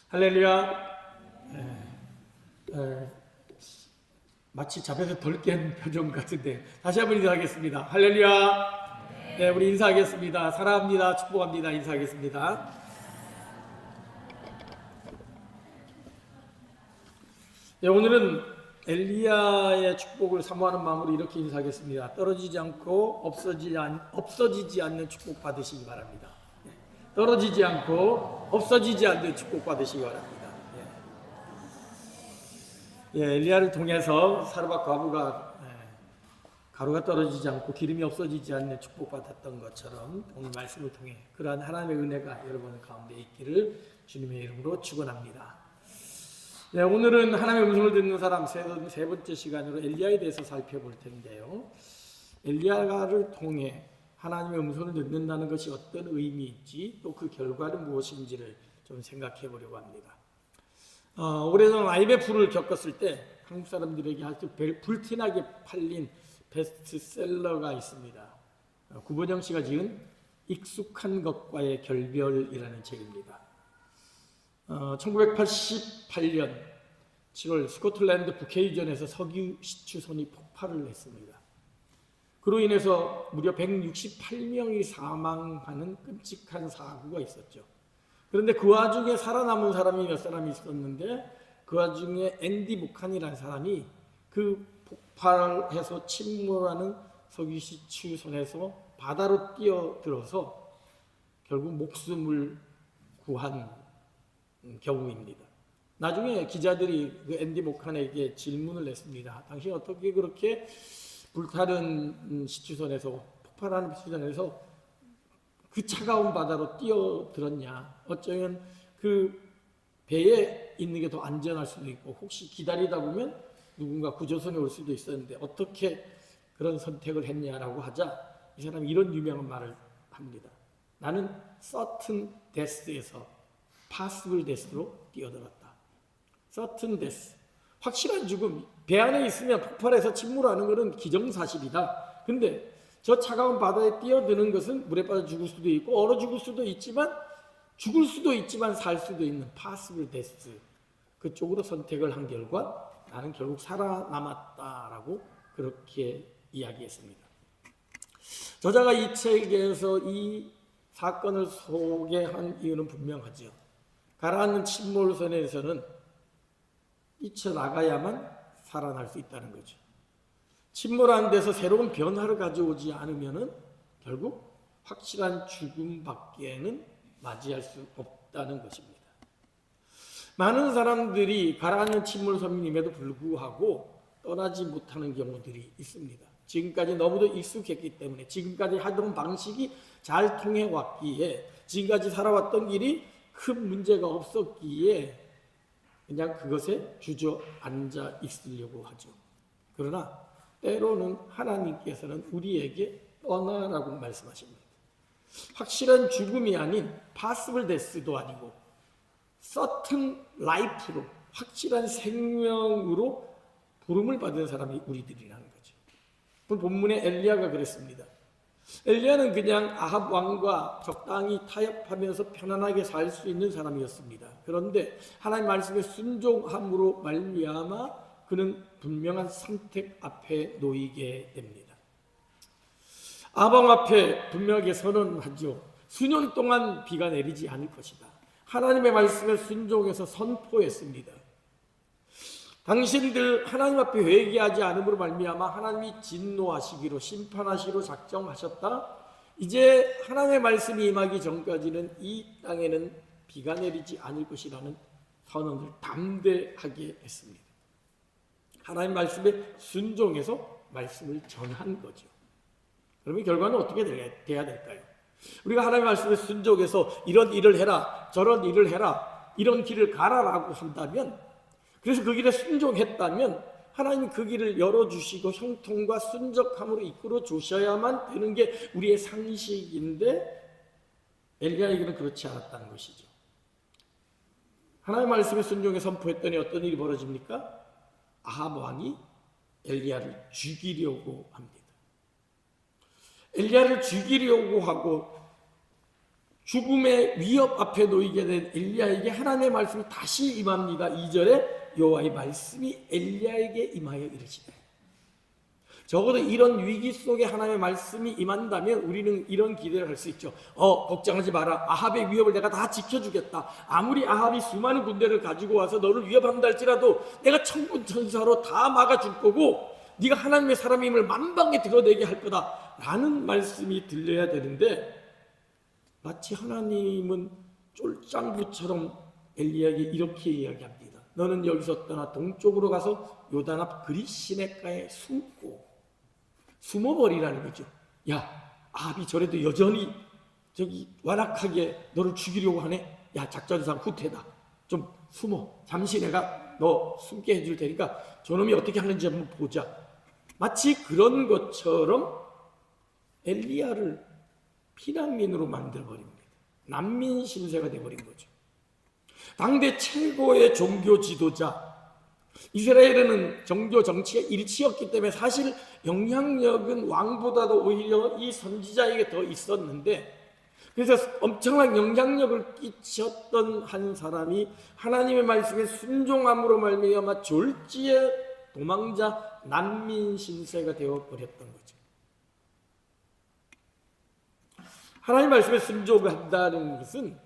할렐루야. 마치 잡에서 덜 깬 표정 같은데 다시 한번 인사하겠습니다. 할렐루야. 네, 우리 인사하겠습니다. 사랑합니다. 축복합니다. 인사하겠습니다. 네, 오늘은 엘리야의 축복을 사모하는 마음으로 이렇게 인사하겠습니다. 떨어지지 않고 없어지지 않는 축복 받으시기 바랍니다. 떨어지지 않고 없어지지 않는 축복 받으시기 바랍니다. 엘리야를 통해서 사르밧 과부가 가루가 떨어지지 않고 기름이 없어지지 않는 축복 받았던 것처럼 오늘 말씀을 통해 그러한 하나님의 은혜가 여러분 가운데 있기를 주님의 이름으로 축원합니다. 오늘은 하나님의 음성을 듣는 사람 세 번째 시간으로 엘리야에 대해서 살펴볼 텐데요. 엘리야를 통해 하나님의 음성을 듣는다는 것이 어떤 의미인지 또 그 결과는 무엇인지를 좀 생각해 보려고 합니다. 오래전 IMF를 겪었을 때 한국 사람들에게 아주 불티나게 팔린 베스트셀러가 있습니다. 구본영 씨가 지은 익숙한 것과의 결별이라는 책입니다. 1988년 7월 스코틀랜드 북헤이전에서 석유 시추선이 폭발을 했습니다. 그로 인해서 무려 168명이 사망하는 끔찍한 사고가 있었죠. 그런데 그 와중에 살아남은 사람이 몇 사람이 있었는데 그 와중에 앤디 부칸이라는 사람이 그 폭발해서 침몰하는 석유 시추선에서 바다로 뛰어들어서 결국 목숨을 구한 경우입니다. 나중에 기자들이 그 앤디 부칸에게 질문을 했습니다. 당신 어떻게 그렇게 불타는 시추선에서 폭발하는 시추선에서 그 차가운 바다로 뛰어들었냐? 어쩌면 그 배에 있는 게 더 안전할 수도 있고 혹시 기다리다 보면 누군가 구조선이 올 수도 있었는데 어떻게 그런 선택을 했냐라고 하자 이 사람이 이런 유명한 말을 합니다. 나는 certain death에서 possible death로 뛰어들었다. certain death, 확실한 죽음. 배 안에 있으면 폭발해서 침몰하는 것은 기정사실이다. 근데 저 차가운 바다에 뛰어드는 것은 물에 빠져 죽을 수도 있고 얼어 죽을 수도 있지만 살 수도 있는 possible death, 그쪽으로 선택을 한 결과 나는 결국 살아남았다라고 그렇게 이야기했습니다. 저자가 이 책에서 이 사건을 소개한 이유는 분명하죠. 가라앉는 침몰선에서는 뛰쳐나가야만 살아날 수 있다는 거죠. 침몰한 데서 새로운 변화를 가져오지 않으면 결국 확실한 죽음밖에는 맞이할 수 없다는 것입니다. 많은 사람들이 가라앉는 침몰선임에도 불구하고 떠나지 못하는 경우들이 있습니다. 지금까지 너무도 익숙했기 때문에, 지금까지 하던 방식이 잘 통해왔기에, 지금까지 살아왔던 길이 큰 문제가 없었기에 그냥 그것에 주저앉아 있으려고 하죠. 그러나 때로는 하나님께서는 우리에게 떠나라고 말씀하십니다. 확실한 죽음이 아닌 possible death도 아니고 certain life로, 확실한 생명으로 부름을 받은 사람이 우리들이라는 거죠. 그 본문에 엘리야가 그랬습니다. 엘리야는 그냥 아합 왕과 적당히 타협하면서 편안하게 살 수 있는 사람이었습니다. 그런데 하나님 말씀에 순종함으로 말미암아 그는 분명한 선택 앞에 놓이게 됩니다. 아합 왕 앞에 분명하게 선언하죠. 수년 동안 비가 내리지 않을 것이다. 하나님의 말씀에 순종해서 선포했습니다. 당신들 하나님 앞에 회개하지 않음으로 말미암아 하나님이 진노하시기로, 심판하시기로 작정하셨다. 이제 하나님의 말씀이 임하기 전까지는 이 땅에는 비가 내리지 않을 것이라는 선언을 담대하게 했습니다. 하나님 말씀에 순종해서 말씀을 전한 거죠. 그러면 결과는 어떻게 돼야 될까요? 우리가 하나님 말씀에 순종해서 이런 일을 해라, 저런 일을 해라, 이런 길을 가라라고 한다면, 그래서 그 길에 순종했다면 하나님이 그 길을 열어주시고 형통과 순적함으로 이끌어 주셔야만 되는 게 우리의 상식인데 엘리야에게는 그렇지 않았다는 것이죠. 하나님 말씀에 순종해 선포했더니 어떤 일이 벌어집니까? 아합 왕이 엘리야를 죽이려고 합니다. 엘리야를 죽이려고 하고 죽음의 위협 앞에 놓이게 된 엘리야에게 하나님의 말씀이 다시 임합니다. 2절에 여호와의 말씀이 엘리야에게 임하여 이르시되. 적어도 이런 위기 속에 하나님의 말씀이 임한다면 우리는 이런 기대를 할 수 있죠. 걱정하지 마라. 아합의 위협을 내가 다 지켜주겠다. 아무리 아합이 수많은 군대를 가지고 와서 너를 위협한다 할지라도 내가 천군 천사로 다 막아줄 거고 네가 하나님의 사람임을 만방에 드러내게 할 거다 라는 말씀이 들려야 되는데, 마치 하나님은 쫄짱부처럼 엘리야에게 이렇게 이야기합니다. 너는 여기서 떠나 동쪽으로 가서 요단 앞 그리 시냇가에 숨어버리라는 거죠. 야, 아합이 저래도 여전히 저기 완악하게 너를 죽이려고 하네. 야, 작전상 후퇴다. 좀 숨어. 잠시 내가 너 숨게 해줄 테니까 저놈이 어떻게 하는지 한번 보자. 마치 그런 것처럼 엘리야를 피난민으로 만들어버립니다. 난민 신세가 되어버린 거죠. 당대 최고의 종교 지도자, 이스라엘에는 종교 정치가 일치였기 때문에 사실 영향력은 왕보다도 오히려 이 선지자에게 더 있었는데, 그래서 엄청난 영향력을 끼쳤던 한 사람이 하나님의 말씀에 순종함으로 말미암아 졸지에 도망자 난민 신세가 되어버렸던 거죠. 하나님 말씀에 순종한다는 것은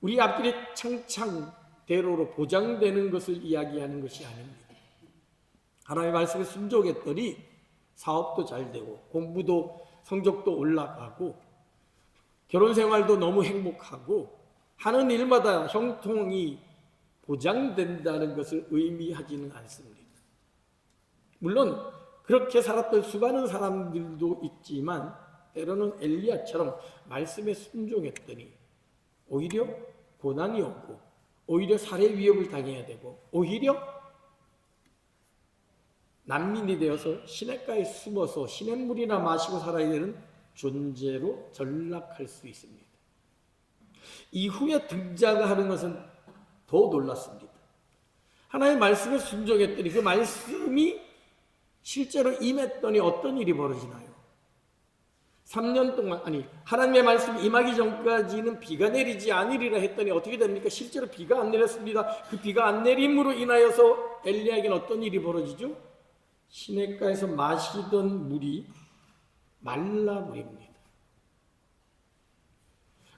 우리 앞길이 창창 대로로 보장되는 것을 이야기하는 것이 아닙니다. 하나님의 말씀에 순종했더니 사업도 잘 되고 공부도 성적도 올라가고 결혼생활도 너무 행복하고 하는 일마다 형통이 보장된다는 것을 의미하지는 않습니다. 물론 그렇게 살았던 수많은 사람들도 있지만 때로는 엘리야처럼 말씀에 순종했더니 오히려 고난이 오고 오히려 살해 위협을 당해야 되고 오히려 난민이 되어서 시냇가에 숨어서 시냇물이나 마시고 살아야 되는 존재로 전락할 수 있습니다. 이후에 등장하는 것은 더 놀랐습니다. 하나님의 말씀에 순종했더니 그 말씀이 실제로 임했더니 어떤 일이 벌어지나요? 3년 동안, 하나님의 말씀이 임하기 전까지는 비가 내리지 않으리라 했더니 어떻게 됩니까? 실제로 비가 안 내렸습니다. 그 비가 안 내림으로 인하여서 엘리야에게는 어떤 일이 벌어지죠? 시냇가에서 마시던 물이 말라버립니다.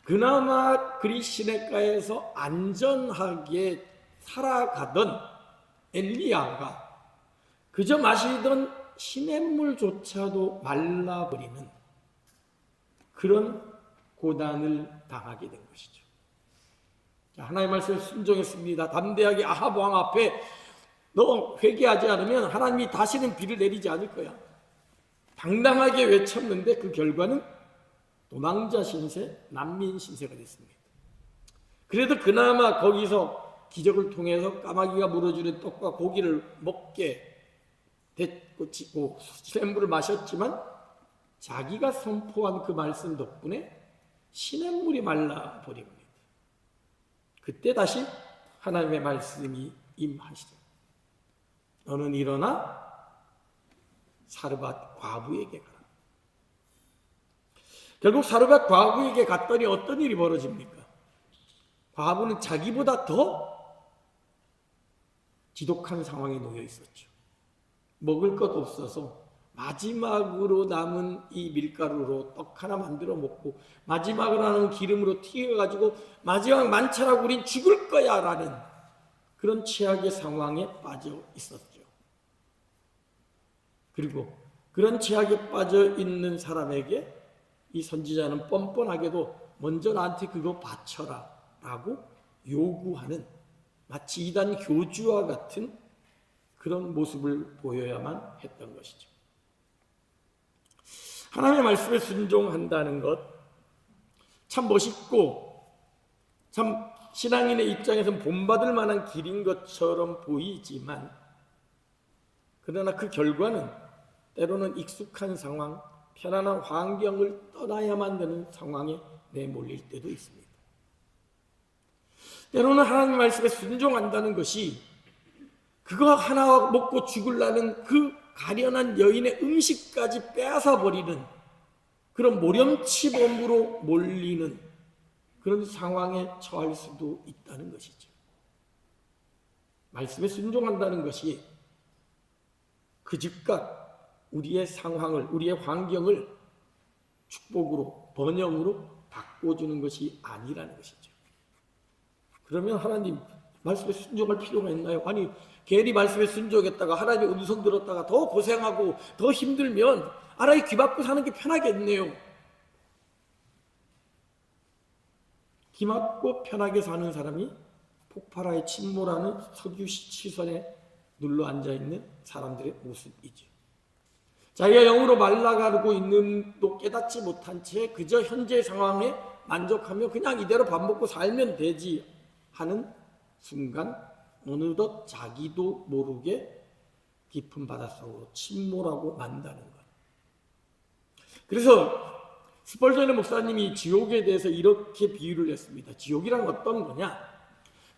그나마 그리 시냇가에서 안전하게 살아가던 엘리야가 그저 마시던 시냇물조차도 말라버리는 그런 고난을 당하게 된 것이죠. 하나님의 말씀에 순종했습니다. 담대하게 아합 왕 앞에 너 회개하지 않으면 하나님이 다시는 비를 내리지 않을 거야. 당당하게 외쳤는데 그 결과는 도망자 신세, 난민 신세가 됐습니다. 그래도 그나마 거기서 기적을 통해서 까마귀가 물어주는 떡과 고기를 먹게 됐고 시냇물을 마셨지만 자기가 선포한 그 말씀 덕분에 시냇물이 말라버립니다. 그때 다시 하나님의 말씀이 임하시죠. 너는 일어나 사르밧 과부에게 가라. 결국 사르밧 과부에게 갔더니 어떤 일이 벌어집니까? 과부는 자기보다 더 지독한 상황에 놓여 있었죠. 먹을 것 없어서 마지막으로 남은 이 밀가루로 떡 하나 만들어 먹고 마지막으로 남은 기름으로 튀겨가지고 마지막 만찬하고 우린 죽을 거야 라는 그런 최악의 상황에 빠져 있었죠. 그리고 그런 최악에 빠져 있는 사람에게 이 선지자는 뻔뻔하게도 먼저 나한테 그거 바쳐라 라고 요구하는 마치 이단 교주와 같은 그런 모습을 보여야만 했던 것이죠. 하나님의 말씀에 순종한다는 것 참 멋있고 참 신앙인의 입장에서는 본받을 만한 길인 것처럼 보이지만 그러나 그 결과는 때로는 익숙한 상황, 편안한 환경을 떠나야만 되는 상황에 내몰릴 때도 있습니다. 때로는 하나님의 말씀에 순종한다는 것이 그거 하나 먹고 죽으려는 그 가련한 여인의 음식까지 빼앗아 버리는 그런 모렴치범으로 몰리는 그런 상황에 처할 수도 있다는 것이죠. 말씀에 순종한다는 것이 그 즉각 우리의 상황을, 우리의 환경을 축복으로, 번영으로 바꿔주는 것이 아니라는 것이죠. 그러면 하나님 말씀에 순종할 필요가 있나요? 아니, 괜히 말씀에 순종했다가 하나님의 음성 들었다가 더 고생하고 더 힘들면 아라이 귀 막고 사는 게 편하겠네요. 귀 막고 편하게 사는 사람이 폭발하에 침몰하는 석유 시선에 눌러 앉아있는 사람들의 모습이죠. 자기가 영으로 말라가고 있는도 깨닫지 못한 채 그저 현재 상황에 만족하며 그냥 이대로 밥 먹고 살면 되지 하는 순간 어느덧 자기도 모르게 깊은 바닷속으로 침몰하고 만다는 것. 그래서 스펄전의 목사님이 지옥에 대해서 이렇게 비유를 했습니다. 지옥이란 어떤 거냐?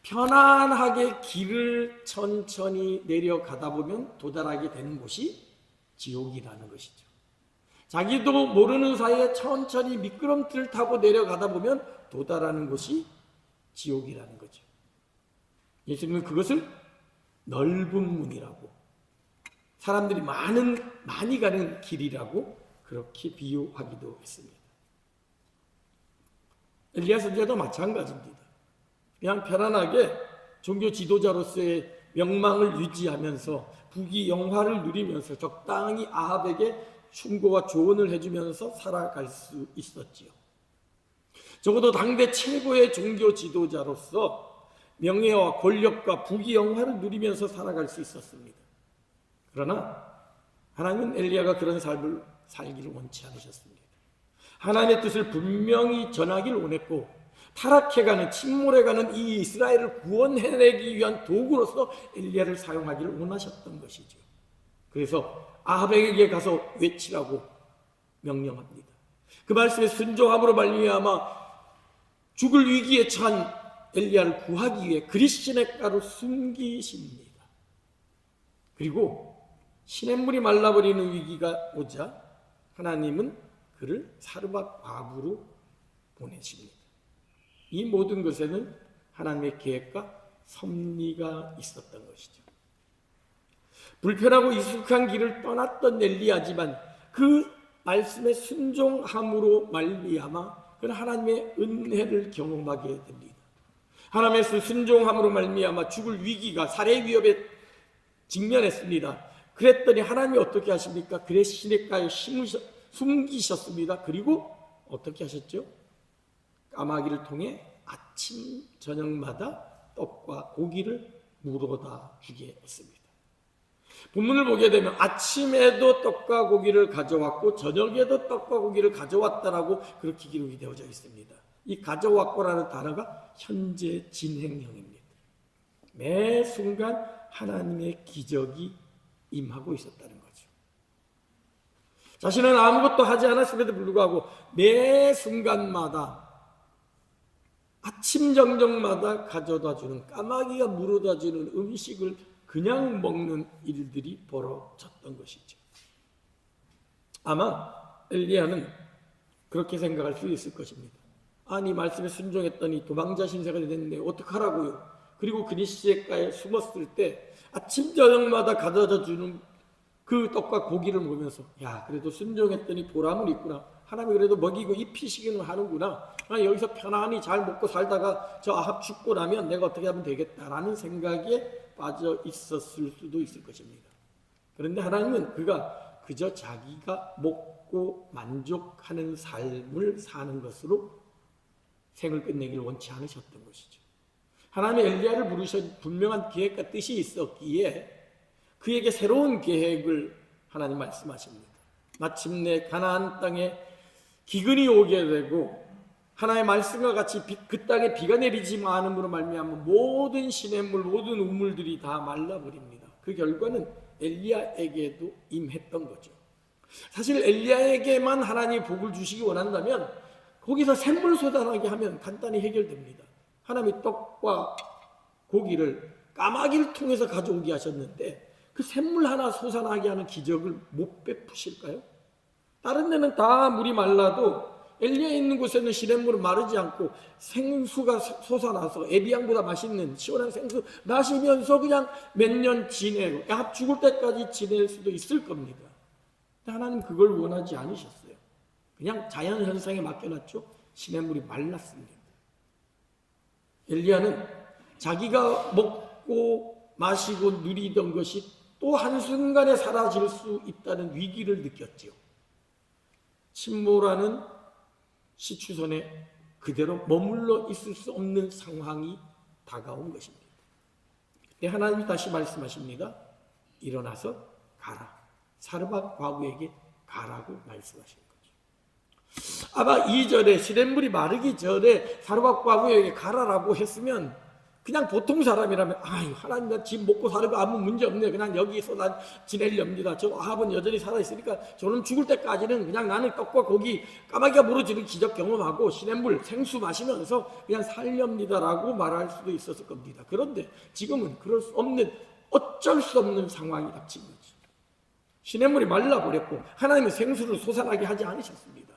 편안하게 길을 천천히 내려가다 보면 도달하게 되는 곳이 지옥이라는 것이죠. 자기도 모르는 사이에 천천히 미끄럼틀을 타고 내려가다 보면 도달하는 곳이 지옥이라는 거죠. 예수님은 그것을 넓은 문이라고, 사람들이 많이 가는 길이라고 그렇게 비유하기도 했습니다. 엘리야 선지자도 마찬가지입니다. 그냥 편안하게 종교 지도자로서의 명망을 유지하면서 부귀 영화를 누리면서 적당히 아합에게 충고와 조언을 해주면서 살아갈 수 있었지요. 적어도 당대 최고의 종교 지도자로서 명예와 권력과 부귀 영화를 누리면서 살아갈 수 있었습니다. 그러나 하나님은 엘리야가 그런 삶을 살기를 원치 않으셨습니다. 하나님의 뜻을 분명히 전하기를 원했고 타락해가는, 침몰해가는 이 이스라엘을 구원해내기 위한 도구로서 엘리야를 사용하기를 원하셨던 것이죠. 그래서 아합에게 가서 외치라고 명령합니다. 그 말씀에 순종함으로 말미암아 죽을 위기에 처한 엘리야를 구하기 위해 그리시네가로 숨기십니다. 그리고 시냇물이 말라버리는 위기가 오자 하나님은 그를 사르밧 과부로 보내십니다. 이 모든 것에는 하나님의 계획과 섭리가 있었던 것이죠. 불편하고 익숙한 길을 떠났던 엘리야지만 그 말씀에 순종함으로 말미암아 그는 하나님의 은혜를 경험하게 됩니다. 하나님의 순종함으로 말미암아 죽을 위기가, 살해 위협에 직면했습니다. 그랬더니 하나님이 어떻게 하십니까? 그의 시냇가에 숨기셨습니다. 그리고 어떻게 하셨죠? 까마귀를 통해 아침 저녁마다 떡과 고기를 물어다 주게 했습니다. 본문을 보게 되면 아침에도 떡과 고기를 가져왔고 저녁에도 떡과 고기를 가져왔다라고 그렇게 기록이 되어져 있습니다. 이 가져왔고라는 단어가 현재 진행형입니다. 매 순간 하나님의 기적이 임하고 있었다는 거죠. 자신은 아무것도 하지 않았음에도 불구하고 매 순간마다 아침 정정마다 가져다 주는, 까마귀가 물어다 주는 음식을 그냥 먹는 일들이 벌어졌던 것이죠. 아마 엘리야는 그렇게 생각할 수 있을 것입니다. 아니, 말씀에 순종했더니 도망자 신세가 됐네, 어떡하라고요? 그리고 그리시네가에 숨었을 때 아침 저녁마다 가져다 주는 그 떡과 고기를 먹으면서 야, 그래도 순종했더니 보람은 있구나, 하나님이 그래도 먹이고 입히시기는 하는구나, 여기서 편안히 잘 먹고 살다가 저 아합 죽고 나면 내가 어떻게 하면 되겠다라는 생각에 빠져 있었을 수도 있을 것입니다. 그런데 하나님은 그가 그저 자기가 먹고 만족하는 삶을 사는 것으로 생을 끝내기를 원치 않으셨던 것이죠. 하나님의 엘리야를 부르신 분명한 계획과 뜻이 있었기에 그에게 새로운 계획을 하나님 말씀하십니다. 마침내 가나안 땅에 기근이 오게 되고 하나님의 말씀과 같이 그 땅에 비가 내리지 않음으로 말미암아 모든 시냇물, 모든 우물들이 다 말라버립니다. 그 결과는 엘리야에게도 임했던 거죠. 사실 엘리야에게만 하나님이 복을 주시기 원한다면 거기서 샘물 솟아나게 하면 간단히 해결됩니다. 하나님이 떡과 고기를 까마귀를 통해서 가져오게 하셨는데 그 샘물 하나 솟아나게 하는 기적을 못 베푸실까요? 다른 데는 다 물이 말라도 엘리야 있는 곳에는 시냇물은 마르지 않고 생수가 솟아나서 에비앙보다 맛있는 시원한 생수 마시면서 그냥 몇 년 지내고 죽을 때까지 지낼 수도 있을 겁니다. 하나님 그걸 원하지 않으셨어요. 그냥 자연 현상에 맡겨놨죠. 시냇물이 말랐습니다. 엘리야는 자기가 먹고 마시고 누리던 것이 또 한순간에 사라질 수 있다는 위기를 느꼈죠. 침몰하는 시추선에 그대로 머물러 있을 수 없는 상황이 다가온 것입니다. 그때 하나님이 다시 말씀하십니다. 일어나서 가라. 사르밧 과부에게 가라고 말씀하신 거죠. 아마 2절에 시냇물이 마르기 전에 사르밧 과부에게 가라라고 했으면 그냥 보통 사람이라면 아유 하나님 나 집 먹고 사는 거 아무 문제 없네. 그냥 여기서 난 지내렵니다. 저 아합은 여전히 살아있으니까 저는 죽을 때까지는 그냥 나는 떡과 고기 까마귀가 물어주는 기적 경험하고 시냇물 생수 마시면서 그냥 살렵니다라고 말할 수도 있었을 겁니다. 그런데 지금은 그럴 수 없는 어쩔 수 없는 상황이 닥친 거지. 시냇물이 말라버렸고 하나님은 생수를 솟아나게 하지 않으셨습니다.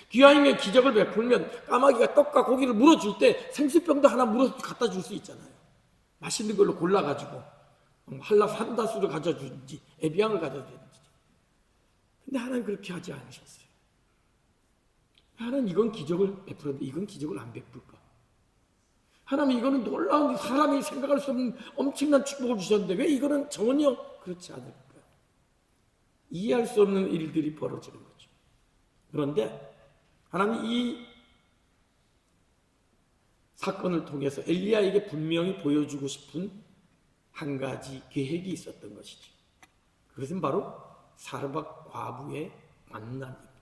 기왕이면 기적을 베풀면 까마귀가 떡과 고기를 물어줄 때 생수병도 하나 물어서 갖다 줄 수 있잖아요. 맛있는 걸로 골라가지고 한다수를 가져주든지 에비앙을 가져주든지. 근데 하나님 그렇게 하지 않으셨어요. 하나님 이건 기적을 베풀었는데 이건 기적을 안 베풀까? 하나님 이거는 놀라운 사람이 생각할 수 없는 엄청난 축복을 주셨는데 왜 이거는 전혀 그렇지 않을까? 이해할 수 없는 일들이 벌어지는 거죠. 그런데 하나님 이 사건을 통해서 엘리야에게 분명히 보여주고 싶은 한 가지 계획이 있었던 것이죠. 그것은 바로 사르밧 과부의 만남입니다.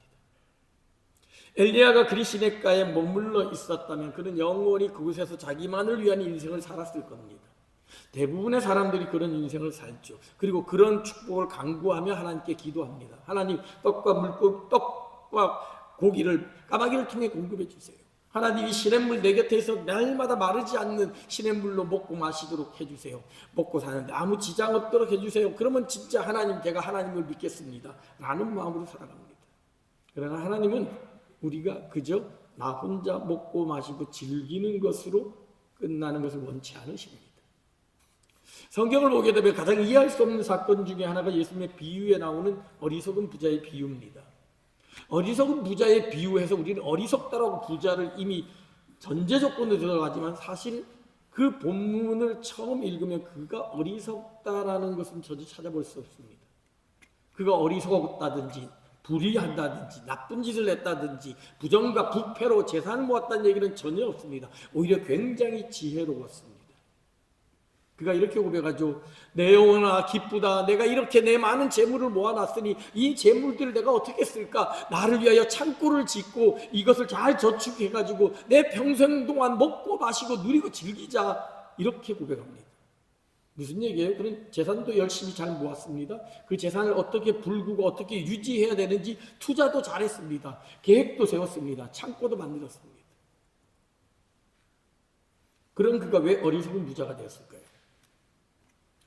엘리야가 그리 시냇가에 머물러 있었다면 그는 영원히 그곳에서 자기만을 위한 인생을 살았을 겁니다. 대부분의 사람들이 그런 인생을 살죠. 그리고 그런 축복을 간구하며 하나님께 기도합니다. 하나님 떡과 고기를 까마귀를 통해 공급해 주세요. 하나님 이 시냇물 내 곁에서 날마다 마르지 않는 시냇물로 먹고 마시도록 해주세요. 먹고 사는데 아무 지장 없도록 해주세요. 그러면 진짜 하나님 제가 하나님을 믿겠습니다 라는 마음으로 살아갑니다. 그러나 하나님은 우리가 그저 나 혼자 먹고 마시고 즐기는 것으로 끝나는 것을 원치 않으십니다. 성경을 보게 되면 가장 이해할 수 없는 사건 중에 하나가 예수님의 비유에 나오는 어리석은 부자의 비유입니다. 어리석은 부자의 비유에서 우리는 어리석다라고 부자를 이미 전제 조건으로 들어가지만 사실 그 본문을 처음 읽으면 그가 어리석다라는 것은 저도 찾아볼 수 없습니다. 그가 어리석었다든지 불의한다든지 나쁜 짓을 했다든지 부정과 부패로 재산을 모았다는 얘기는 전혀 없습니다. 오히려 굉장히 지혜로웠습니다. 그가 이렇게 고백하죠. 내 영혼아 기쁘다. 내가 이렇게 내 많은 재물을 모아놨으니 이 재물들을 내가 어떻게 쓸까? 나를 위하여 창고를 짓고 이것을 잘 저축해가지고 내 평생 동안 먹고 마시고 누리고 즐기자. 이렇게 고백합니다. 무슨 얘기예요? 그런 재산도 열심히 잘 모았습니다. 그 재산을 어떻게 불구고 어떻게 유지해야 되는지 투자도 잘했습니다. 계획도 세웠습니다. 창고도 만들었습니다. 그럼 그가 왜 어리석은 부자가 되었을까요?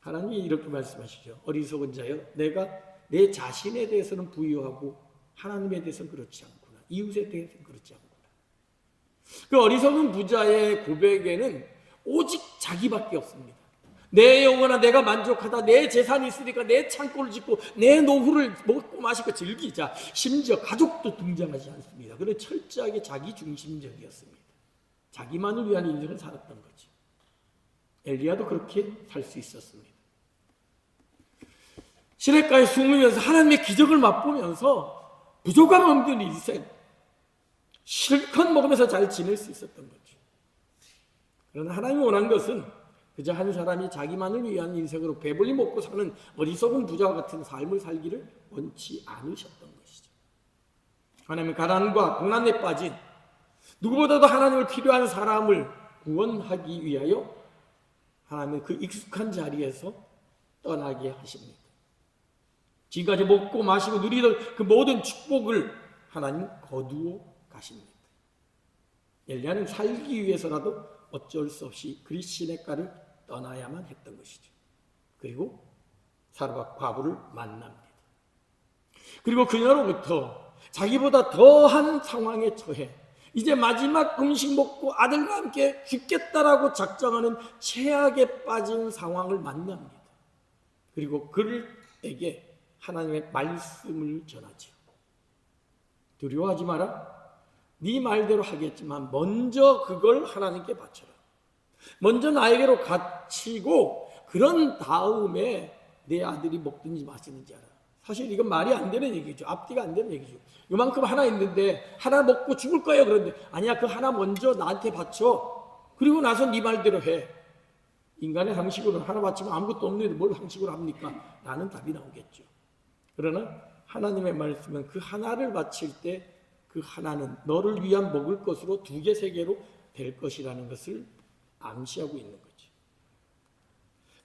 하나님이 이렇게 말씀하시죠. 어리석은 자여, 내가 내 자신에 대해서는 부유하고 하나님에 대해서는 그렇지 않구나. 이웃에 대해서는 그렇지 않구나. 그 어리석은 부자의 고백에는 오직 자기밖에 없습니다. 내 영혼아 내가 만족하다. 내 재산이 있으니까 내 창고를 짓고 내 노후를 먹고 마시고 즐기자. 심지어 가족도 등장하지 않습니다. 그는 철저하게 자기 중심적이었습니다. 자기만을 위한 인생을 살았던 거죠. 엘리야도 그렇게 살 수 있었습니다. 시냇가에 숨으면서 하나님의 기적을 맛보면서 부족함 없는 인생 실컷 먹으면서 잘 지낼 수 있었던 거죠. 그러나 하나님이 원한 것은 그저 한 사람이 자기만을 위한 인생으로 배불리 먹고 사는 어리석은 부자와 같은 삶을 살기를 원치 않으셨던 것이죠. 하나님은 가난과 고난에 빠진 누구보다도 하나님을 필요한 사람을 구원하기 위하여 하나님은 그 익숙한 자리에서 떠나게 하십니다. 지금까지 먹고 마시고 누리던 그 모든 축복을 하나님 거두어 가십니다. 엘리야는 살기 위해서라도 어쩔 수 없이 그리 시냇가를 떠나야만 했던 것이죠. 그리고 사르밧 과부를 만납니다. 그리고 그녀로부터 자기보다 더한 상황에 처해 이제 마지막 음식 먹고 아들과 함께 죽겠다라고 작정하는 최악에 빠진 상황을 만납니다. 그리고 그들에게 하나님의 말씀을 전하죠. 두려워하지 마라. 네 말대로 하겠지만 먼저 그걸 하나님께 바쳐라. 먼저 나에게로 갇히고 그런 다음에 내 아들이 먹든지 마시든지 알아. 사실 이건 말이 안 되는 얘기죠. 앞뒤가 안 되는 얘기죠. 이만큼 하나 있는데 하나 먹고 죽을 거예요. 그런데 아니야, 그 하나 먼저 나한테 바쳐. 그리고 나서 네 말대로 해. 인간의 상식으로는 하나 바치면 아무것도 없는데 뭘 상식으로 합니까? 라는 답이 나오겠죠. 그러나 하나님의 말씀은 그 하나를 바칠 때 그 하나는 너를 위한 먹을 것으로 2개, 3개로 될 것이라는 것을 암시하고 있는 거죠.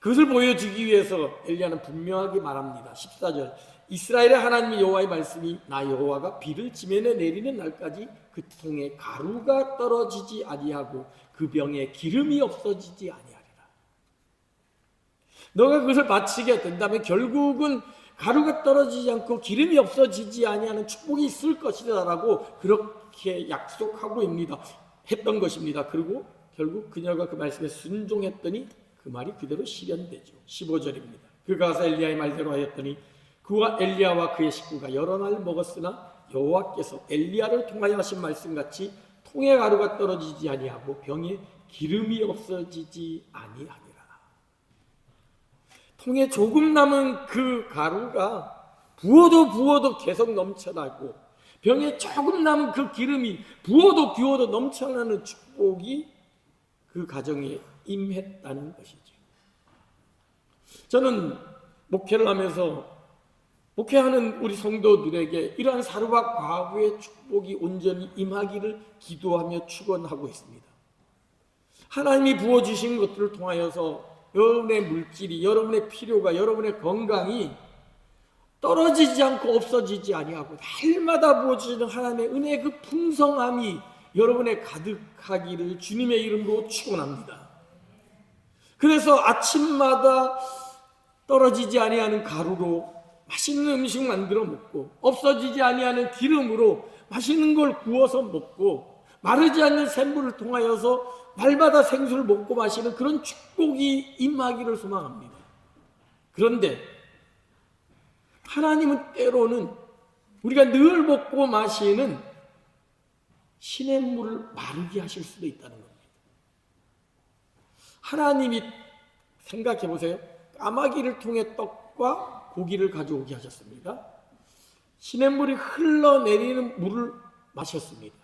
그것을 보여주기 위해서 엘리야는 분명하게 말합니다. 14절, 이스라엘의 하나님 여호와의 말씀이 나 여호와가 비를 지면에 내리는 날까지 그 통에 가루가 떨어지지 아니하고 그 병에 기름이 없어지지 아니하리라. 너가 그것을 바치게 된다면 결국은 가루가 떨어지지 않고 기름이 없어지지 아니하는 축복이 있을 것이다라고 그렇게 약속하고 했던 것입니다. 그리고 결국 그녀가 그 말씀에 순종했더니 그 말이 그대로 실현되죠. 15절입니다. 그가 가서 엘리야의 말대로 하였더니 그와 엘리야와 그의 식구가 여러 날 먹었으나 여호와께서 엘리야를 통하여 하신 말씀같이 통에 가루가 떨어지지 아니하고 병에 기름이 없어지지 아니하니라. 통에 조금 남은 그 가루가 부어도 계속 넘쳐나고 병에 조금 남은 그 기름이 부어도 넘쳐나는 축복이 그 가정에 임했다는 것이죠. 저는 목회를 하면서 목회하는 우리 성도들에게 이러한 사르밧 과부의 축복이 온전히 임하기를 기도하며 축원하고 있습니다. 하나님이 부어주신 것들을 통하여서 여러분의 물질이, 여러분의 필요가, 여러분의 건강이 떨어지지 않고 없어지지 아니하고 날마다 부어주시는 하나님의 은혜의 그 풍성함이 여러분의 가득하기를 주님의 이름으로 축원합니다. 그래서 아침마다 떨어지지 아니하는 가루로 맛있는 음식 만들어 먹고 없어지지 아니하는 기름으로 맛있는 걸 구워서 먹고 마르지 않는 샘물을 통하여서 날마다 생수를 먹고 마시는 그런 축복이 임하기를 소망합니다. 그런데 하나님은 때로는 우리가 늘 먹고 마시는 시냇물을 마르게 하실 수도 있다는 겁니다. 하나님이 생각해 보세요. 까마귀를 통해 떡과 고기를 가져오게 하셨습니다. 시냇물이 흘러내리는 물을 마셨습니다.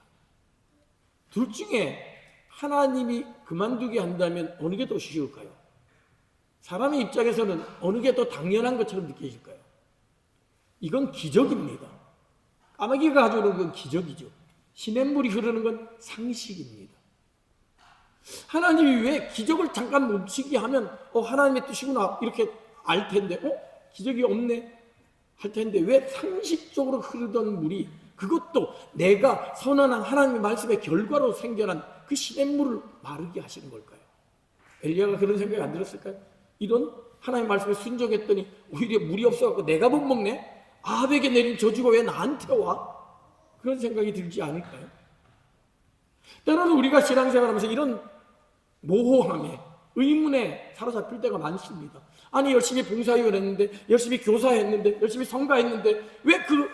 둘 중에 하나님이 그만두게 한다면 어느 게 더 쉬울까요? 사람의 입장에서는 어느 게 더 당연한 것처럼 느껴질까요? 이건 기적입니다. 까마귀가 가져오는 건 기적이죠. 시냇물이 흐르는 건 상식입니다. 하나님이 왜 기적을 잠깐 멈추게 하면 하나님의 뜻이구나 이렇게 알 텐데 기적이 없네 할 텐데 왜 상식적으로 흐르던 물이 그것도 내가 선언한 하나님의 말씀의 결과로 생겨난 그 시냇물을 마르게 하시는 걸까요? 엘리야가 그런 생각이 안 들었을까요? 이런 하나님의 말씀에 순종했더니 오히려 물이 없어갖고 내가 못 먹네? 아합에게 내린 저주가 왜 나한테 와? 그런 생각이 들지 않을까요? 때로는 우리가 신앙생활하면서 이런 모호함에 의문에 사로잡힐 때가 많습니다. 아니 열심히 봉사위원 했는데 열심히 교사했는데 열심히 성가했는데 왜 그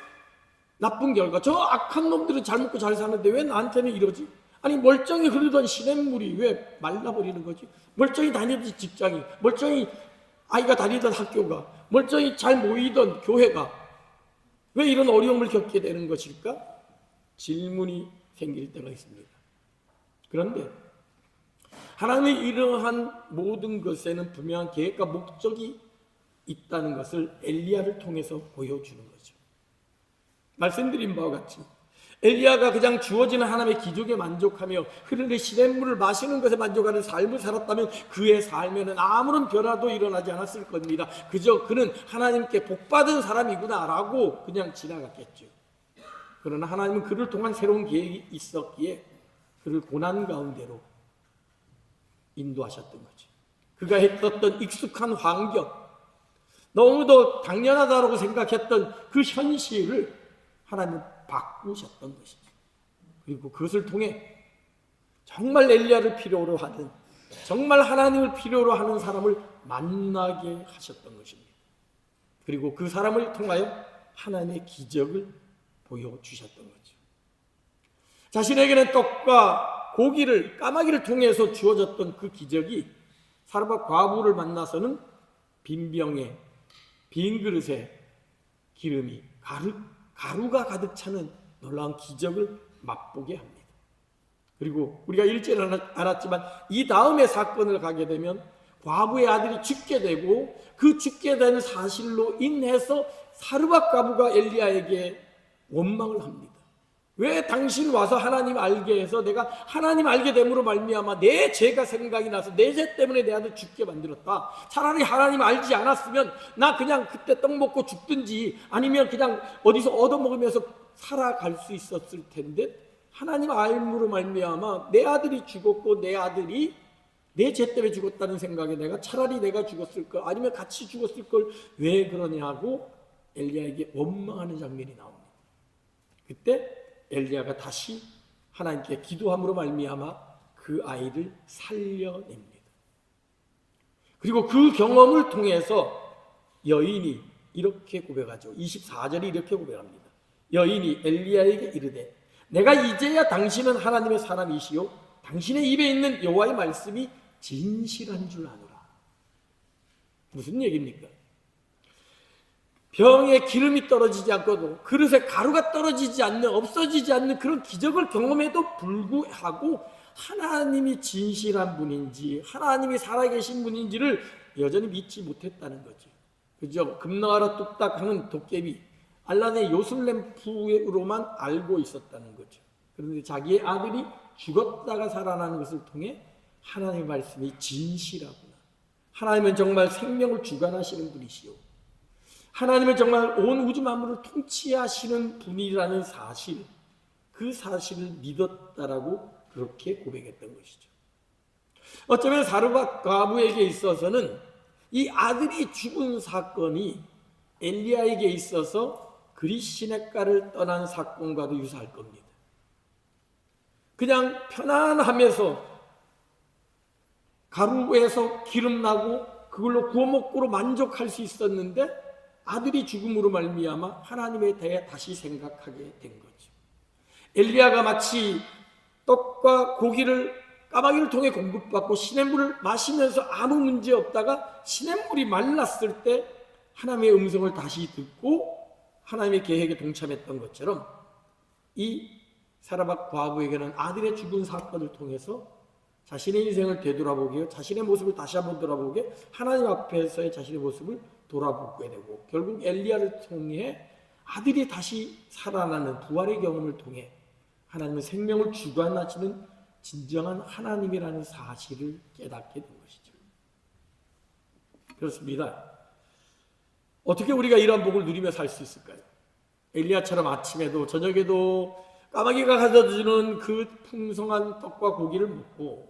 나쁜 결과 저 악한 놈들은 잘 먹고 잘 사는데 왜 나한테는 이러지? 아니 멀쩡히 흐르던 시냇물이 왜 말라버리는 거지? 멀쩡히 다니던 직장이, 멀쩡히 아이가 다니던 학교가, 멀쩡히 잘 모이던 교회가 왜 이런 어려움을 겪게 되는 것일까? 질문이 생길 때가 있습니다. 그런데 하나님의 이러한 모든 것에는 분명한 계획과 목적이 있다는 것을 엘리야를 통해서 보여주는 거죠. 말씀드린 바와 같이 엘리야가 그냥 주어지는 하나님의 기적에 만족하며 흐르는 시냇물을 마시는 것에 만족하는 삶을 살았다면 그의 삶에는 아무런 변화도 일어나지 않았을 겁니다. 그저 그는 하나님께 복받은 사람이구나 라고 그냥 지나갔겠죠. 그러나 하나님은 그를 통한 새로운 계획이 있었기에 그를 고난 가운데로 인도하셨던 거죠. 그가 했었던 익숙한 환경, 너무도 당연하다고 생각했던 그 현실을 하나님은 바꾸셨던 것이죠. 그리고 그것을 통해 정말 엘리야를 필요로 하는, 정말 하나님을 필요로 하는 사람을 만나게 하셨던 것입니다. 그리고 그 사람을 통하여 하나님의 기적을 보여주셨던 거죠. 자신에게는 떡과 고기를, 까마귀를 통해서 주어졌던 그 기적이 사르밧 과부를 만나서는 빈 병에, 빈 그릇에 기름이, 가루가 가득 차는 놀라운 기적을 맛보게 합니다. 그리고 우리가 일제는 알았지만 이 다음의 사건을 가게 되면 과부의 아들이 죽게 되고, 그 죽게 되는 사실로 인해서 사르밧 과부가 엘리야에게 원망을 합니다. 왜 당신 와서 하나님 알게 해서 내가 하나님 알게 됨으로 말미암아 내 죄가 생각이 나서 내 죄 때문에 내 아들 죽게 만들었다. 차라리 하나님 알지 않았으면 나 그냥 그때 떡 먹고 죽든지 아니면 그냥 어디서 얻어먹으면서 살아갈 수 있었을 텐데, 하나님 알므로 말미암아 내 아들이 죽었고 내 아들이 내 죄 때문에 죽었다는 생각에 내가 차라리 내가 죽었을 걸, 아니면 같이 죽었을 걸 왜 그러냐고 엘리야에게 원망하는 장면이 나옵니다. 그때 엘리야가 다시 하나님께 기도함으로 말미암아 그 아이를 살려냅니다. 그리고 그 경험을 통해서 여인이 이렇게 고백하죠. 24절이 이렇게 고백합니다. 여인이 엘리야에게 이르되 내가 이제야 당신은 하나님의 사람이시요 당신의 입에 있는 여호와의 말씀이 진실한 줄 아노라. 무슨 얘기입니까? 병에 기름이 떨어지지 않고도, 그릇에 가루가 떨어지지 않는, 없어지지 않는 그런 기적을 경험해도 불구하고 하나님이 진실한 분인지, 하나님이 살아계신 분인지를 여전히 믿지 못했다는 거죠. 그죠? 금나와라 뚝딱 하는 도깨비 알란의 요술램프로만 알고 있었다는 거죠. 그런데 자기의 아들이 죽었다가 살아나는 것을 통해 하나님의 말씀이 진실하구나, 하나님은 정말 생명을 주관하시는 분이시오, 하나님은 정말 온 우주 만물을 통치하시는 분이라는 사실, 그 사실을 믿었다라고 그렇게 고백했던 것이죠. 어쩌면 사르밧 과부에게 있어서는 이 아들이 죽은 사건이 엘리야에게 있어서 그리 시냇가를 떠난 사건과도 유사할 겁니다. 그냥 편안하면서 가루에서 기름 나고 그걸로 구워 먹고로 만족할 수 있었는데, 아들이 죽음으로 말미암아 하나님에 대해 다시 생각하게 된 거죠. 엘리야가 마치 떡과 고기를 까마귀를 통해 공급받고 시냇물을 마시면서 아무 문제 없다가 시냇물이 말랐을 때 하나님의 음성을 다시 듣고 하나님의 계획에 동참했던 것처럼, 이 사르밧 과부에게는 아들의 죽은 사건을 통해서 자신의 인생을 되돌아보게, 자신의 모습을 다시 한번 돌아보게, 하나님 앞에서의 자신의 모습을 돌아보게 되고, 결국 엘리야를 통해 아들이 다시 살아나는 부활의 경험을 통해 하나님의 생명을 주관하시는 진정한 하나님이라는 사실을 깨닫게 된 것이죠. 그렇습니다. 어떻게 우리가 이러한 복을 누리며 살 수 있을까요? 엘리야처럼 아침에도 저녁에도 까마귀가 가져주는 그 풍성한 떡과 고기를 먹고,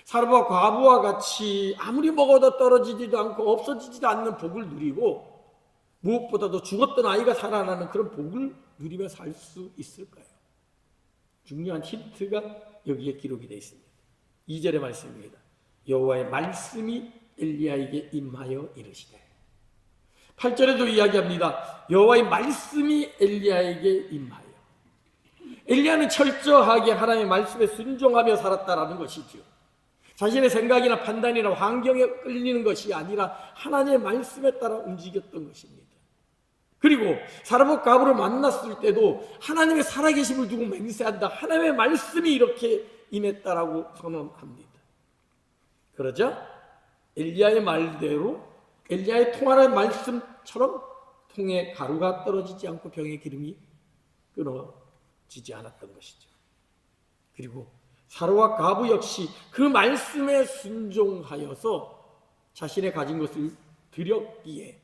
사르밧 과부와 같이 아무리 먹어도 떨어지지도 않고 없어지지도 않는 복을 누리고, 무엇보다도 죽었던 아이가 살아나는 그런 복을 누리며 살 수 있을까요? 중요한 힌트가 여기에 기록이 되어 있습니다. 2절의 말씀입니다. 여호와의 말씀이 엘리야에게 임하여 이르시되. 8절에도 이야기합니다. 여호와의 말씀이 엘리야에게 임하여. 엘리야는 철저하게 하나님의 말씀에 순종하며 살았다라는 것이죠. 자신의 생각이나 판단이나 환경에 끌리는 것이 아니라 하나님의 말씀에 따라 움직였던 것입니다. 그리고 사르밧 과부를 만났을 때도 하나님의 살아계심을 두고 맹세한다, 하나님의 말씀이 이렇게 임했다라고 선언합니다. 그러자 엘리야의 말대로, 엘리야의 통하는 말씀처럼 통에 가루가 떨어지지 않고 병의 기름이 끊어지지 않았던 것이죠. 그리고 사르밧 과부 역시 그 말씀에 순종하여서 자신의 가진 것을 드렸기에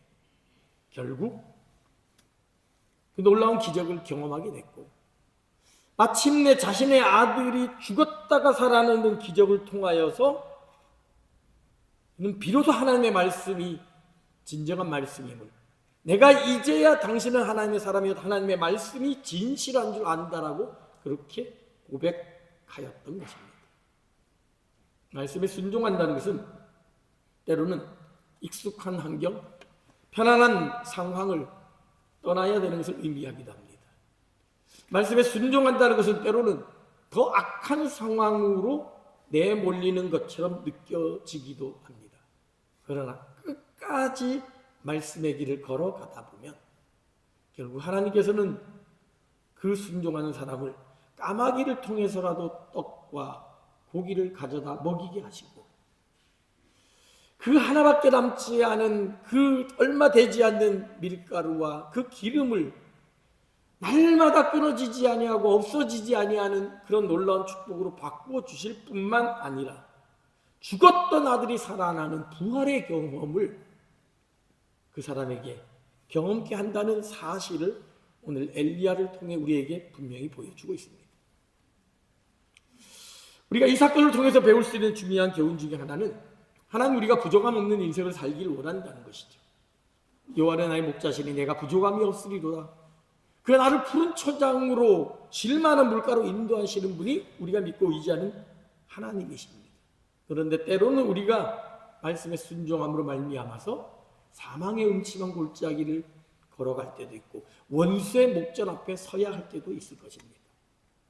결국 그 놀라운 기적을 경험하게 됐고, 마침내 자신의 아들이 죽었다가 살아나는 기적을 통하여서 비로소 하나님의 말씀이 진정한 말씀임을, 내가 이제야 당신은 하나님의 사람이요 하나님의 말씀이 진실한 줄 안다라고 그렇게 고백하였던 것입니다. 말씀에 순종한다는 것은 때로는 익숙한 환경, 편안한 상황을 떠나야 되는 것을 의미하기도 합니다. 말씀에 순종한다는 것은 때로는 더 악한 상황으로 내몰리는 것처럼 느껴지기도 합니다. 그러나 끝까지 말씀의 길을 걸어가다 보면 결국 하나님께서는 그 순종하는 사람을 까마귀를 통해서라도 떡과 고기를 가져다 먹이게 하시고 그 하나밖에 남지 않은 그 얼마 되지 않는 밀가루와 그 기름을 날마다 끊어지지 아니하고 없어지지 아니하는 그런 놀라운 축복으로 바꾸어 주실 뿐만 아니라 죽었던 아들이 살아나는 부활의 경험을 그 사람에게 경험케 한다는 사실을 오늘 엘리야를 통해 우리에게 분명히 보여주고 있습니다. 우리가 이 사건을 통해서 배울 수 있는 중요한 교훈 중에 하나는 하나님 우리가 부족함 없는 인생을 살기를 원한다는 것이죠. 여호와는 나의 목자시니 내가 부족함이 없으리로다. 그 나를 푸른 초장으로 질 만한 물가로 인도하시는 분이 우리가 믿고 의지하는 하나님이십니다. 그런데 때로는 우리가 말씀에 순종함으로 말미암아서 사망의 음침한 골짜기를 걸어갈 때도 있고 원수의 목전 앞에 서야 할 때도 있을 것입니다.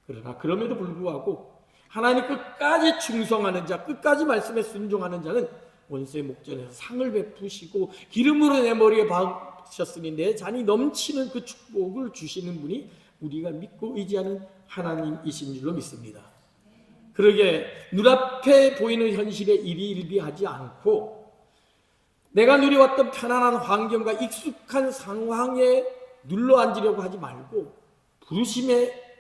그러나 그럼에도 불구하고 하나님 끝까지 충성하는 자, 끝까지 말씀에 순종하는 자는 원수의 목전에서 상을 베푸시고 기름으로 내 머리에 바르셨으니 내 잔이 넘치는 그 축복을 주시는 분이 우리가 믿고 의지하는 하나님이신 줄로 믿습니다. 그러게 눈앞에 보이는 현실에 일희일비하지 않고 내가 누려왔던 편안한 환경과 익숙한 상황에 눌러앉으려고 하지 말고 부르심에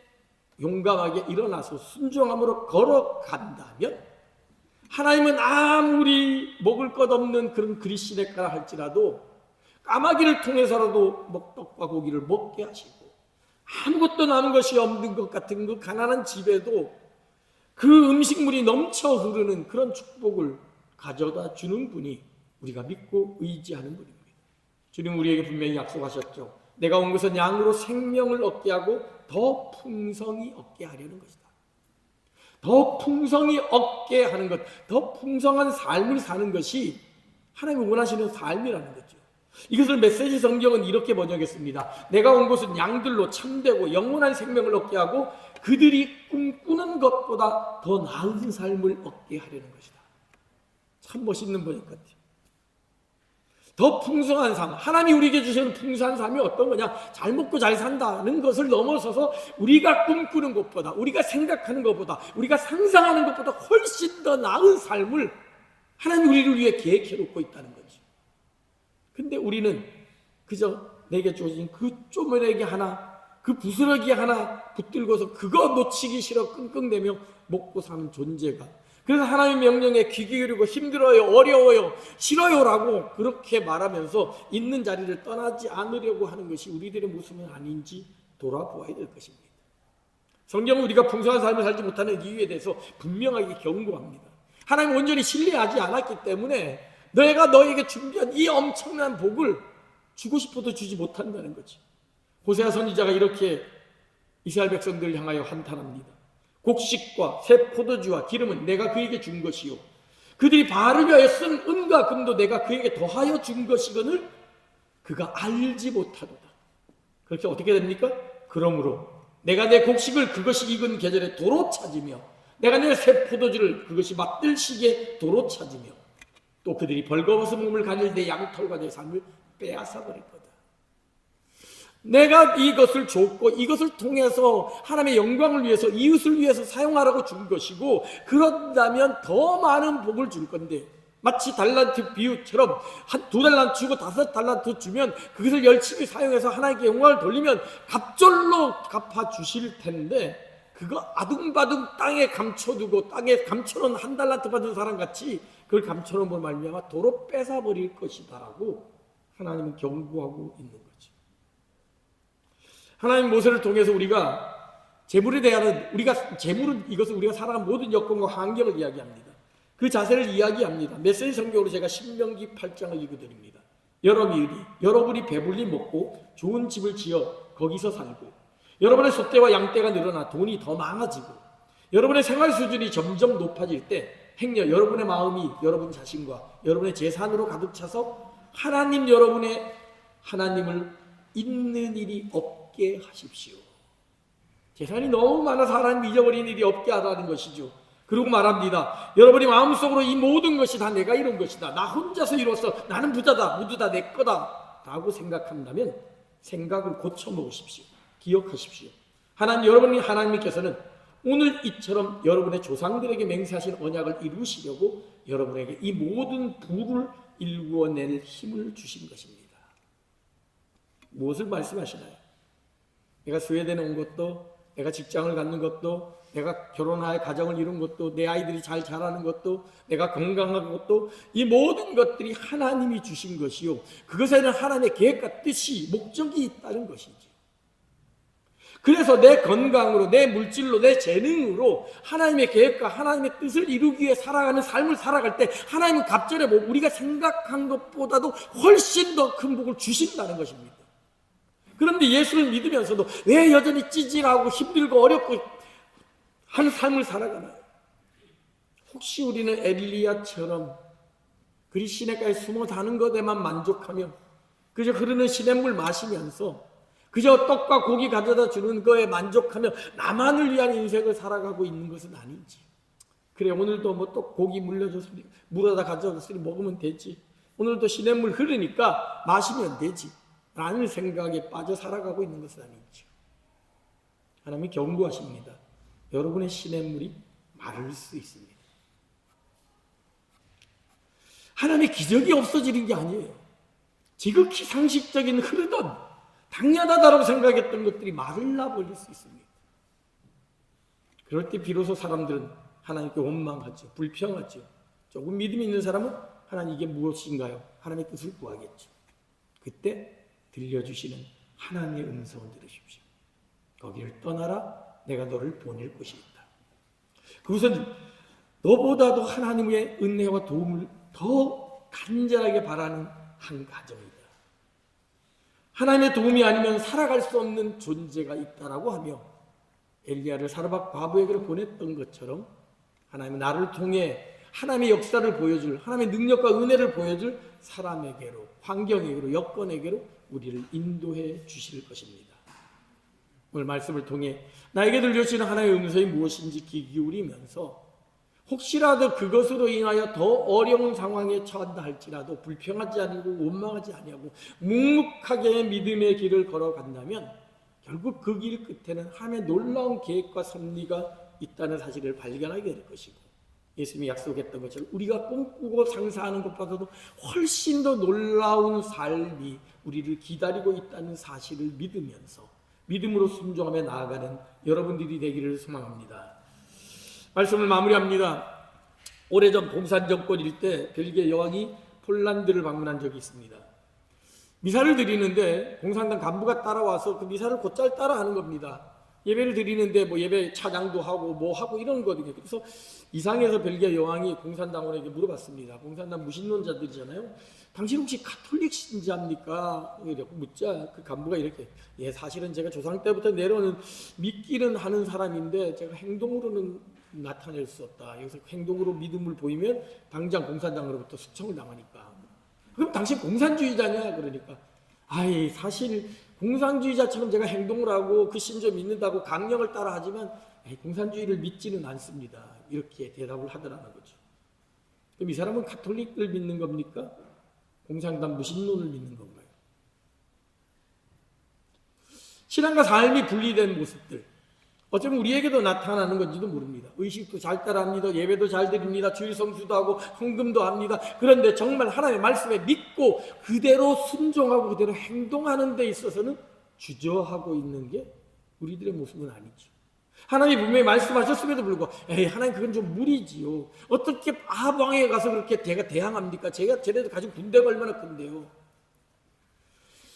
용감하게 일어나서 순종함으로 걸어간다면 하나님은 아무리 먹을 것 없는 그런 그리시네가라 할지라도 까마귀를 통해서라도 떡과 고기를 먹게 하시고 아무것도 남은 것이 없는 것 같은 그 가난한 집에도 그 음식물이 넘쳐 흐르는 그런 축복을 가져다 주는 분이 우리가 믿고 의지하는 분입니다. 주님 우리에게 분명히 약속하셨죠. 내가 온 것은 양으로 생명을 얻게 하고 더 풍성히 얻게 하려는 것이다. 더 풍성히 얻게 하는 것, 더 풍성한 삶을 사는 것이 하나님이 원하시는 삶이라는 거죠. 이것을 메시지 성경은 이렇게 번역했습니다. 내가 온 것은 양들로 참되고 영원한 생명을 얻게 하고 그들이 꿈꾸는 것보다 더 나은 삶을 얻게 하려는 것이다. 참 멋있는 번역 같아요. 더 풍성한 삶, 하나님이 우리에게 주시는 풍성한 삶이 어떤 거냐? 잘 먹고 잘 산다는 것을 넘어서서 우리가 꿈꾸는 것보다, 우리가 생각하는 것보다, 우리가 상상하는 것보다 훨씬 더 나은 삶을 하나님이 우리를 위해 계획해 놓고 있다는 거죠. 근데 우리는 그저 내게 주어진 그 쪼매내기 하나, 그 부스러기 하나 붙들고서 그거 놓치기 싫어 끙끙대며 먹고 사는 존재가, 그래서 하나님의 명령에 귀 기울이고 힘들어요, 어려워요, 싫어요라고 그렇게 말하면서 있는 자리를 떠나지 않으려고 하는 것이 우리들의 모습은 아닌지 돌아보아야 될 것입니다. 성경은 우리가 풍성한 삶을 살지 못하는 이유에 대해서 분명하게 경고합니다. 하나님 온전히 신뢰하지 않았기 때문에 내가 너에게 준비한 이 엄청난 복을 주고 싶어도 주지 못한다는 거지. 호세아 선지자가 이렇게 이스라엘 백성들을 향하여 한탄합니다. 곡식과 새 포도주와 기름은 내가 그에게 준 것이요 그들이 바알을 위하여 쓴 은과 금도 내가 그에게 더하여 준 것이거늘 그가 알지 못하도다. 그렇게 어떻게 됩니까? 그러므로 내가 내 곡식을 그것이 익은 계절에 도로 찾으며 내가 내 새 포도주를 그것이 맛들 시기에 도로 찾으며 또 그들이 벌거벗은 몸을 가릴 내 양털과 내 삶을 빼앗아 버릴 거다. 내가 이것을 줬고 이것을 통해서 하나님의 영광을 위해서 이웃을 위해서 사용하라고 준 것이고 그런다면 더 많은 복을 줄 건데 마치 달란트 비유처럼 한 2달란트 주고 5달란트 주면 그것을 열심히 사용해서 하나님께 영광을 돌리면 갑절로 갚아주실 텐데 그거 아둥바둥 땅에 감춰두고 땅에 감춰놓은 1달란트 받은 사람같이 그걸 감춰놓은 말미암아 도로 뺏어버릴 것이다라고 하나님은 경고하고 있는 거죠. 하나님 모세를 통해서 우리가 재물에 대한 재물은 이것은 우리가 살아가는 모든 여건과 환경을 이야기합니다. 그 자세를 이야기합니다. 메시지 성경으로 제가 신명기 8장을 읽어드립니다. 여러분이 배불리 먹고 좋은 집을 지어 거기서 살고, 여러분의 소떼와 양떼가 늘어나 돈이 더 많아지고, 여러분의 생활 수준이 점점 높아질 때 행여 여러분의 마음이 여러분 자신과 여러분의 재산으로 가득 차서 하나님을 잊는 일이 없게 하십시오. 재산이 너무 많아서 하나님 잊어버린 일이 없게 하라는 것이죠. 그리고 말합니다. 여러분이 마음속으로 이 모든 것이 다 내가 이룬 것이다, 나 혼자서 이뤘어, 나는 부자다, 모두 다 내 거다 라고 생각한다면 생각을 고쳐먹으십시오. 기억하십시오. 하나님께서는 오늘 이처럼 여러분의 조상들에게 맹세하신 언약을 이루시려고 여러분에게 이 모든 부를 일구어낼 힘을 주신 것입니다. 무엇을 말씀하시나요? 내가 스웨덴에 온 것도, 내가 직장을 갖는 것도, 내가 결혼하여 가정을 이룬 것도, 내 아이들이 잘 자라는 것도, 내가 건강한 것도, 이 모든 것들이 하나님이 주신 것이요, 그것에는 하나님의 계획과 뜻이, 목적이 있다는 것이지. 그래서 내 건강으로, 내 물질로, 내 재능으로 하나님의 계획과 하나님의 뜻을 이루기 위해 살아가는 삶을 살아갈 때 하나님은 갑절에 우리가 생각한 것보다도 훨씬 더 큰 복을 주신다는 것입니다. 그런데 예수를 믿으면서도 왜 여전히 찌질하고 힘들고 어렵고 한 삶을 살아가나요? 혹시 우리는 엘리야처럼 그리 시냇가에 숨어 사는 것에만 만족하며 그저 흐르는 시냇물 마시면서 그저 떡과 고기 가져다 주는 거에 만족하며 나만을 위한 인생을 살아가고 있는 것은 아닌지. 그래, 오늘도 뭐 떡 고기 물려줬으니 물어다 가져줬으니 먹으면 되지, 오늘도 시냇물 흐르니까 마시면 되지 라는 생각에 빠져 살아가고 있는 것은 아니죠. 하나님이 경고하십니다. 여러분의 시냇물이 마를 수 있습니다. 하나님의 기적이 없어지는 게 아니에요. 지극히 상식적인 흐르던 당연하다라고 생각했던 것들이 말라 버릴 수 있습니다. 그럴 때 비로소 사람들은 하나님께 원망하죠. 불평하죠. 조금 믿음이 있는 사람은 하나님 이게 무엇인가요? 하나님의 뜻을 구하겠죠. 그때 들려주시는 하나님의 음성을 들으십시오. 거기를 떠나라, 내가 너를 보낼 곳이 있다. 그것은 너보다도 하나님의 은혜와 도움을 더 간절하게 바라는 한 가정이다. 하나님의 도움이 아니면 살아갈 수 없는 존재가 있다라고 하며 엘리야를 사르밧 과부에게로 보냈던 것처럼 하나님은 나를 통해 하나님의 역사를 보여줄, 하나님의 능력과 은혜를 보여줄 사람에게로, 환경에게로, 여건에게로 우리를 인도해 주실 것입니다. 오늘 말씀을 통해 나에게 들려주시는 하나님의 음성이 무엇인지 귀 기울이면서 혹시라도 그것으로 인하여 더 어려운 상황에 처한다 할지라도 불평하지 아니고 원망하지 아니하고 묵묵하게 믿음의 길을 걸어간다면 결국 그 길 끝에는 하나님의 놀라운 계획과 섭리가 있다는 사실을 발견하게 될 것이고, 예수님이 약속했던 것처럼 우리가 꿈꾸고 상상하는 것보다도 훨씬 더 놀라운 삶이 우리를 기다리고 있다는 사실을 믿으면서 믿음으로 순종하며 나아가는 여러분들이 되기를 소망합니다. 말씀을 마무리합니다. 오래전 공산 정권일 때 벨기에 여왕이 폴란드를 방문한 적이 있습니다. 미사를 드리는데 공산당 간부가 따라와서 그 미사를 곧잘 따라하는 겁니다. 예배를 드리는데 뭐 예배 찬양도 하고 뭐 하고 이런 거거든요. 그래서 이상해서 벨기에 여왕이 공산당원에게 물어봤습니다. 공산당 무신론자들이잖아요. 당신 혹시 가톨릭 신자입니까? 이렇게 묻자 그 간부가 이렇게, 예, 사실은 제가 조상 때부터 내려오는 믿기는 하는 사람인데 제가 행동으로는 나타낼 수 없다. 여기서 행동으로 믿음을 보이면 당장 공산당으로부터 숙청을 당하니까. 그럼 당신 공산주의자냐? 그러니까 아이, 사실 공산주의자처럼 제가 행동을 하고 그 신조 믿는다고 강령을 따라 하지만 공산주의를 믿지는 않습니다. 이렇게 대답을 하더라는 거죠. 그럼 이 사람은 가톨릭을 믿는 겁니까? 공산당 무신론을 믿는 건가요? 신앙과 삶이 분리된 모습들, 어쩌면 우리에게도 나타나는 건지도 모릅니다. 의식도 잘 따라합니다. 예배도 잘 드립니다. 주일 성수도 하고 헌금도 합니다. 그런데 정말 하나님의 말씀에 믿고 그대로 순종하고 그대로 행동하는 데 있어서는 주저하고 있는 게 우리들의 모습은 아니죠. 하나님이 분명히 말씀하셨음에도 불구하고 하나님 그건 좀 무리지요. 어떻게 아방에 가서 그렇게 제가 대항합니까? 제가 쟤네들 가지고 군대가 얼마나 큰데요.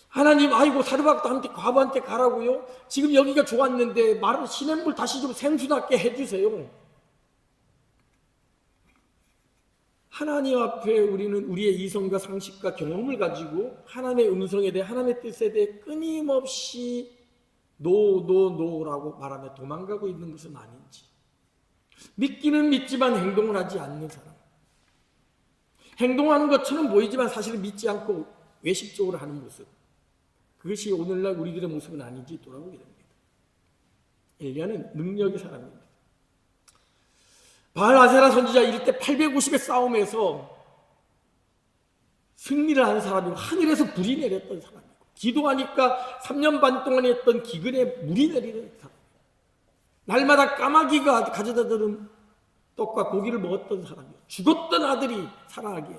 하나님, 아이고 사르밧한테 과부한테 가라고요? 지금 여기가 좋았는데 마른 시냇물 다시 좀 생수납게 해주세요. 하나님 앞에 우리는 우리의 이성과 상식과 경험을 가지고 하나님의 음성에 대해, 하나님의 뜻에 대해 끊임없이 노라고 말하며 도망가고 있는 것은 아닌지, 믿기는 믿지만 행동을 하지 않는 사람, 행동하는 것처럼 보이지만 사실은 믿지 않고 외식적으로 하는 모습, 그것이 오늘날 우리들의 모습은 아닌지 돌아보게 됩니다. 엘리야는 능력의 사람입니다. 바알 아세라 선지자 이때 850의 싸움에서 승리를 한 사람이고 하늘에서 불이 내렸던 사람이고 기도하니까 3년 반 동안 했던 기근에 물이 내리는 사람, 날마다 까마귀가 가져다 드는 떡과 고기를 먹었던 사람이고 죽었던 아들이 살아나게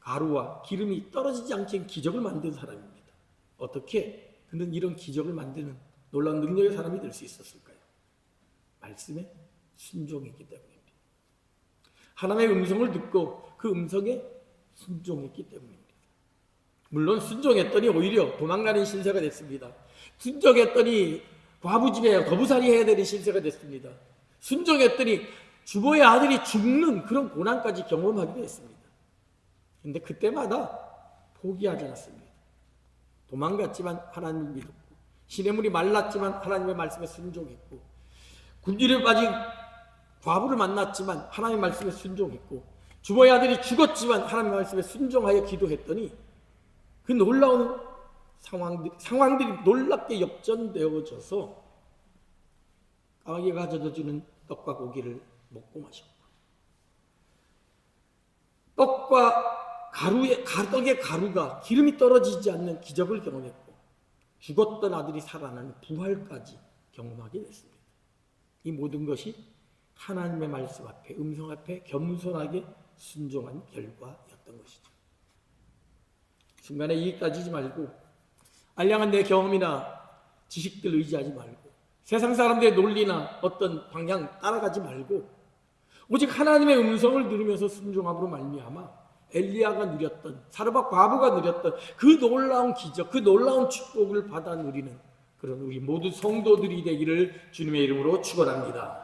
가루와 기름이 떨어지지 않게 기적을 만든 사람입니다. 어떻게 그는 이런 기적을 만드는 놀라운 능력의 사람이 될 수 있었을까요? 말씀에 순종했기 때문입니다. 하나님의 음성을 듣고 그 음성에 순종했기 때문입니다. 물론 순종했더니 오히려 도망가는 신세가 됐습니다. 순종했더니 과부 집에 거부살이 해야 되는 신세가 됐습니다. 순종했더니 주보의 아들이 죽는 그런 고난까지 경험하기도 했습니다. 그런데 그때마다 포기하지 않았습니다. 도망갔지만 하나님을 믿었고, 시냇물이 말랐지만 하나님의 말씀에 순종했고, 굶주려 빠진 과부를 만났지만 하나님의 말씀에 순종했고, 주보의 아들이 죽었지만 하나님의 말씀에 순종하여 기도했더니 그 놀라운 상황들이 놀랍게 역전되어져서 까마귀가 가져다주는 떡과 고기를 먹고 마셨고, 떡의 가루가 기름이 떨어지지 않는 기적을 경험했고, 죽었던 아들이 살아나는 부활까지 경험하게 됐습니다. 이 모든 것이 하나님의 말씀 앞에, 음성 앞에 겸손하게 순종한 결과였던 것이죠. 순간에 이익 따지지 말고, 알량한 내 경험이나 지식들 의지하지 말고, 세상 사람들의 논리나 어떤 방향 따라가지 말고, 오직 하나님의 음성을 들으면서 순종함으로 말미암아 엘리야가 누렸던, 사르밧 과부가 누렸던 그 놀라운 기적, 그 놀라운 축복을 받아 누리는 그런 우리 모두 성도들이 되기를 주님의 이름으로 축원합니다.